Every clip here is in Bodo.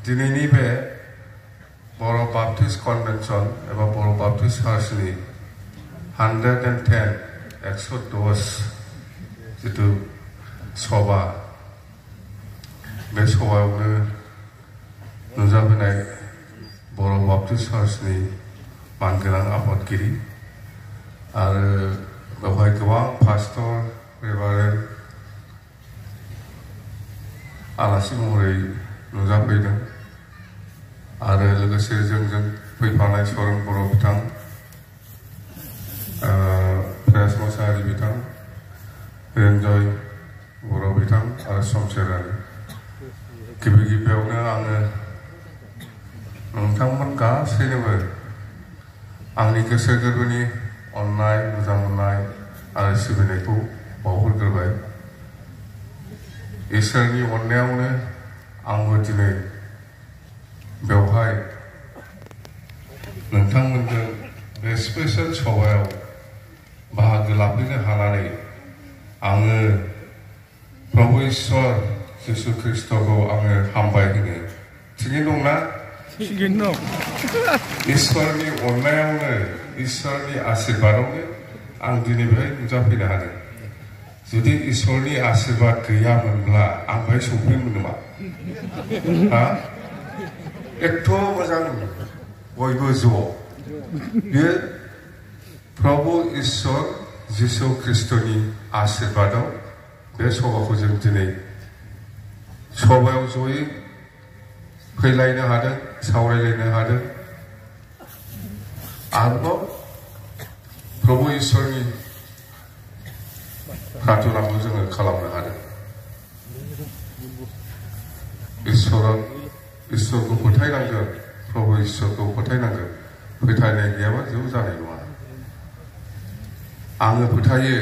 दिनैनि बे बर' बाप्टिस्ट कन्वेन्सन एबा बर' बाप्टिस्ट चार्चनि 110 110 जितु सभा बे सभायावनो नुजाबोनाय बर' बाप्टिस्ट चार्चनि मानगोनां आफादगिरि आरो बेवहाय गोबां पास्टर रेभारेन्ड आलासि महरै नुजाफैदों आरो लोगोसे जोंजों फैफानाय सरन बर' बिथां प्रेस मोसाहारि बिथां रेन्जय बर' बिथां आरो समसेरारि गिबि गिबियावनो आङो नोंथांमोन गासैनोबो आंनि गोसो गोरबोनि अननाय मोजां मोननाय आरो सिबिनायखौ बावहरग्रोबाय इसोरनि अननायावनो आंबो दिनै बेवहाय नोंथांमोनजों बे स्पेशल सभायाव बाहागो लाफैनो हानानै आङो प्रभु ईश्वर जिसु ख्रिस्टखौ आङो हामबाय होनो थिगैनो दंना? थिगैनो दं। इसोरनि अननायावनो इसोरनि आशीर्बादावनो आं दिनै बेहाय नुजाफैनो हादों। जुदि इसोरनि आशीर्बाद गैयामोनब्ला आं बेहाय सफैयोमोन नामा? एथ' मोजां बयबो ज' बे प्रभु ईश्वर जिसु ख्रिस्टनि आशीर्बादाव बे सभाखौ जों दिनै सभायाव जयै फैलायनो हादों सावरायलायनो हादों आरोबाव प्रभु ईश्वरनि प्रार्थनाखौ जोङो खालामनो हादों। इसोरखौ फोथायनांगोन प्रभु ईश्वरखौ फोथायनांगोन फोथायनाय गैयाबा जेबो जानाय नङा। आङो फोथायो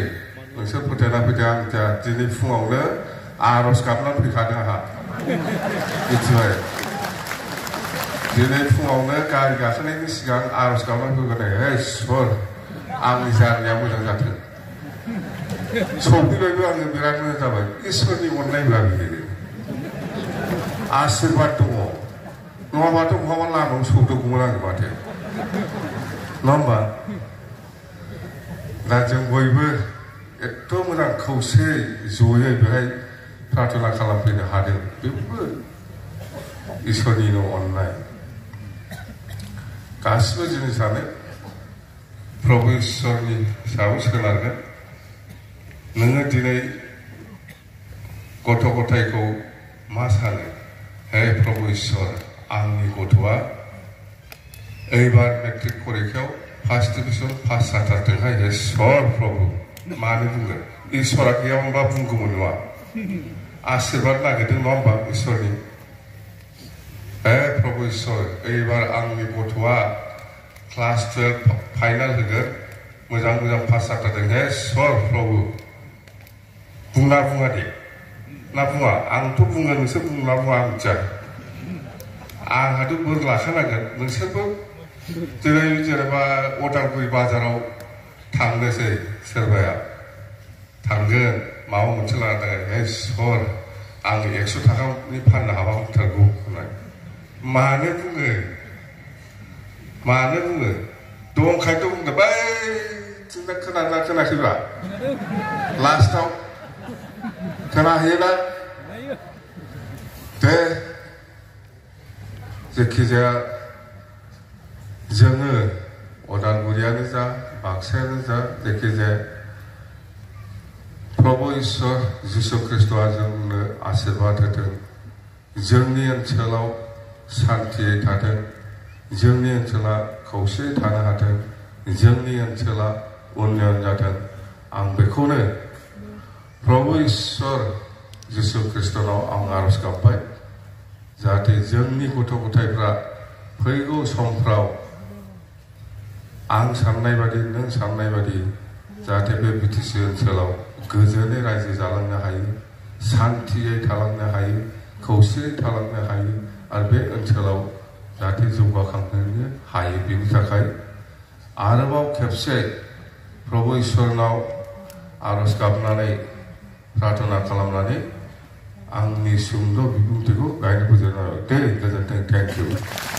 नोंसोर फोथायना फैदो आं दा दिनै फुङावनो आर'ज गाबनानै फैखादों आंहा मिथिबाय दिनै फुङावनो गारि गाखोनायनि सिगां आर'ज गाबनानै फैगोन हे इसोर आंनि जानाया मोजां जाथों सफैबायबो आङो बिराद मोजां जाबाय इसोरनि अननायब्ला बियो आशीर्बाद दङ नङाबाथ' बहाबा लामायाव सौदोगौमोन आङो माथो नङा होमबा दा जों बयबो एथ' मोजां खौसेयै जयै बेहाय प्रार्थना खालामफैनो हादों बेबो इसोरनिनो अननाय गासिबो जिनिसानो प्रभु ईश्वरनि सायाव सोनारगोन। नोङो दिनै गथ' गथायखौ मा सानो हे प्रभु ईश्वर आंनि गथ'आ एबार मेट्रिक परिखायाव फार्स्ट डिभिजन पास जाथारथोंहाय हे ईश्वर प्रभु मानो बुङो ईश्वरा गैयामोनबा बुंगौमोन नङा आशीर्बाद नागिरदों नङा होमबा ईश्वरनि हे प्रभु ईश्वर एबार आंनि गथ'आ क्लास 12 फाइनाल होगोन मोजां मोजां पास जाथारथों हे ईश्वर प्रभु बुंना बुङा दे ना बुङा आंथ' बुङो नोंसोर बुंना बुङा आं मिथिया आंहाथ' बोर लाखानांगोन नोंसोरबो दिनै जेनेबा उदालगुरि बाजाराव थांनोसै सोरबाया थांगोन माबा मोनसे लाना हे ईश्वर आं 100 थाखानि फाननो हाबा मोनथारगौ होननाय मानो बुङो दंखायथ' बुंदों बै जोंना खोनादोंना खोनायाखैब्रा लास्टआव खोनाहैयोना दे जेखिजाया जोङो उदालगुरियानो जा बाक्सायानो जा जेखिजाया प्रभु ईश्वर जिसु ख्रिस्टआ जोंनो आशीर्बाद होदों जोंनि ओनसोलाव शान्तियै थाथों जोंनि ओनसोला खौसेयै थानो हाथों जोंनि ओनसोला उन्नयन जाथों आं बेखौनो प्रभु ईश्वर जिसु ख्रिस्टनाव आं आर'ज गाबबाय जाहाथे जोंनि गथ' गथायफ्रा फैगौ समफ्राव आं साननाय बादि नों साननाय बादि जाहाथे बे बिटिसि ओनसोलाव गोजोनै रायजो जालांनो हायो, शान्तियै थालांनो हायो, खौसेयै थालांनो हायो आरो बे ओनसोलाव जाहाथे जौगाखांहोनो हायो। बेनि थाखाय आरोबाव खेबसे प्रभु इसोरनाव आरज गाबनानै प्रार्थना खालामनानै आंनि सुंद' बिबुंथिखौ गायनो फोजोबनाय। दे गोजोन्थों। Thank you.